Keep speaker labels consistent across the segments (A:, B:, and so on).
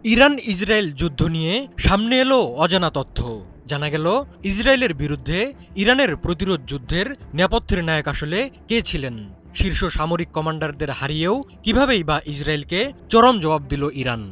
A: Iran Israel যুদ্ধ নিয়ে সামনে এলো অজানা তথ্য। জানা গেল ইসরায়েলের বিরুদ্ধে ইরানের প্রতিরোধ যুদ্ধের নেপথ্যের নায়ক আসলে কে ছিলেন। শীর্ষ সামরিক কমান্ডারদের হারিয়েও কিভাবেই বা ইসরায়েলকে চরম জবাব দিল ইরান।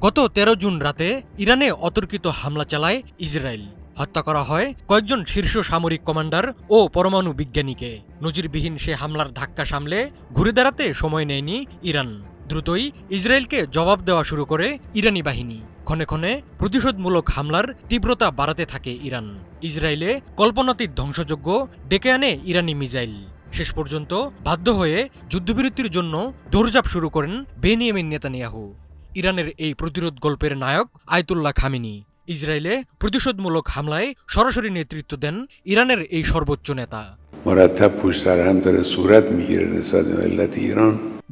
A: গত ১৩ জুন রাতে ইরানে অতর্কিত হামলা চালায় ইসরায়েল। হত্যা করা হয় কয়েকজন শীর্ষ সামরিক কমান্ডার ও পরমাণু বিজ্ঞানীকে। নজিরবিহীন সে হামলার ধাক্কা সামলে ঘুরে দাঁড়াতে সময় নেয়নি ইরান। দ্রুতই ইসরায়েলকে জবাব দেওয়া শুরু করে ইরানি বাহিনী। ক্ষণে ক্ষণে প্রতিশোধমূলক হামলার তীব্রতা বাড়াতে থাকে ইরান। ইসরায়েলে কল্পনাতীত ধ্বংসযজ্ঞ ডেকে আনে ইরানি মিসাইল। শেষ পর্যন্ত বাধ্য হয়ে যুদ্ধবিরতির জন্য দৌড়ঝাঁপ শুরু করেন বেনিয়ামিন নেতানিয়াহু। ইরানের এই প্রতিরোধ গল্পের নায়ক আয়াতুল্লাহ খামেনি। ইসরায়েলে প্রতিশোধমূলক হামলায় সরাসরি নেতৃত্ব দেন ইরানের এই সর্বোচ্চ নেতা।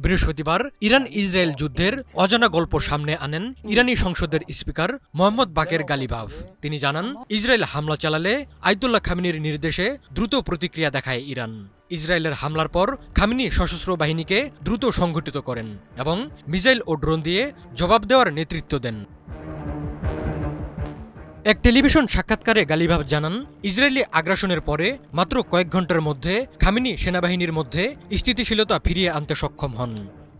A: বৃহস্পতিবার ইরান ইসরায়েল যুদ্ধের অজানা গল্প সামনে আনেন ইরানি সংসদের স্পিকার মোহাম্মদ বাকের গালিবাফ। তিনি জানান, ইসরায়েল হামলা চালালে আয়াতুল্লাহ খামেনির নির্দেশে দ্রুত প্রতিক্রিয়া দেখায় ইরান। ইসরায়েলের হামলার পর খামেনি সশস্ত্র বাহিনীকে দ্রুত সংগঠিত করেন এবং মিসাইল ও ড্রোন দিয়ে জবাব দেওয়ার নেতৃত্ব দেন। এক টেলিভিশন সাক্ষাৎকারে গালিবাফ জানান, ইসরায়েলি আগ্রাসনের পরে মাত্র কয়েক ঘন্টার মধ্যে খামেনি সেনাবাহিনীর মধ্যে স্থিতিশীলতা ফিরিয়ে আনতে সক্ষম হন।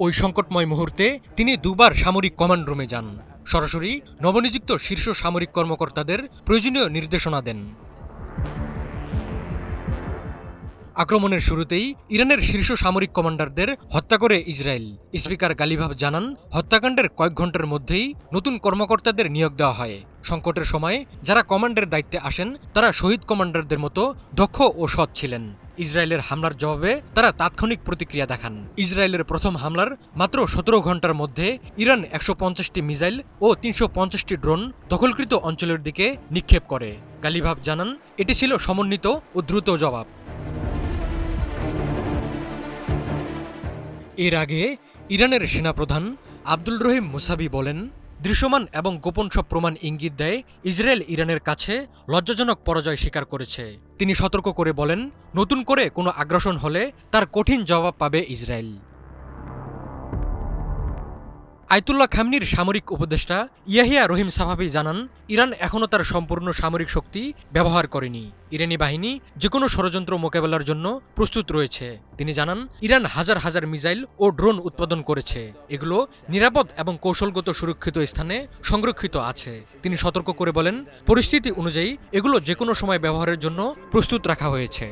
A: ওই সংকটময় মুহূর্তে তিনি দুবার সামরিক কমান্ড রুমে যান, সরাসরি নবনিযুক্ত শীর্ষ সামরিক কর্মকর্তাদের প্রয়োজনীয় নির্দেশনা দেন। আক্রমণের শুরুতেই ইরানের শীর্ষ সামরিক কমান্ডারদের হত্যা করে ইসরায়েল। স্পিকার গালিবাফ জানান, হত্যাকাণ্ডের কয়েক ঘন্টার মধ্যেই নতুন কর্মকর্তাদের নিয়োগ দেওয়া হয়। সংকটের সময় যারা কমান্ডের দায়িত্বে আসেন তারা শহীদ কমান্ডারদের মতো দক্ষ ও সৎ ছিলেন। ইসরায়েলের হামলার জবাবে তারা তাৎক্ষণিক প্রতিক্রিয়া দেখান। ইসরায়েলের প্রথম হামলার মাত্র ১৭ ঘন্টার মধ্যে ইরান ১৫০টি মিসাইল ও ৩৫০টি ড্রোন দখলকৃত অঞ্চলের দিকে নিক্ষেপ করে। গালিবাফ জানান, এটি ছিল সমন্বিত ও দ্রুত জবাব। এর আগে ইরানের সেনাপ্রধান আব্দুল রহিম মুসাবি বলেন, দৃশ্যমান এবং গোপন সব প্রমাণ ইঙ্গিত দেয় ইসরায়েল ইরানের কাছে লজ্জাজনক পরাজয় স্বীকার করেছে। তিনি সতর্ক করে বলেন, নতুন করে কোনো আগ্রাসন হলে তার কঠিন জবাব পাবে ইসরায়েল। আয়াতুল্লাহ খামেনির সামরিক উপদেষ্টা ইয়াহিয়া রহিম সাফাভি জানান, ইরান এখনও তার সম্পূর্ণ সামরিক শক্তি ব্যবহার করেনি। ইরানি বাহিনী যেকোনো ষড়যন্ত্র মোকাবেলার জন্য প্রস্তুত রয়েছে। তিনি জানান, ইরান হাজার হাজার মিসাইল ও ড্রোন উৎপাদন করেছে। এগুলো নিরাপদ এবং কৌশলগত সুরক্ষিত স্থানে সংরক্ষিত আছে। তিনি সতর্ক করে বলেন, পরিস্থিতি অনুযায়ী এগুলো যেকোনো সময় ব্যবহারের জন্য প্রস্তুত রাখা হয়েছে।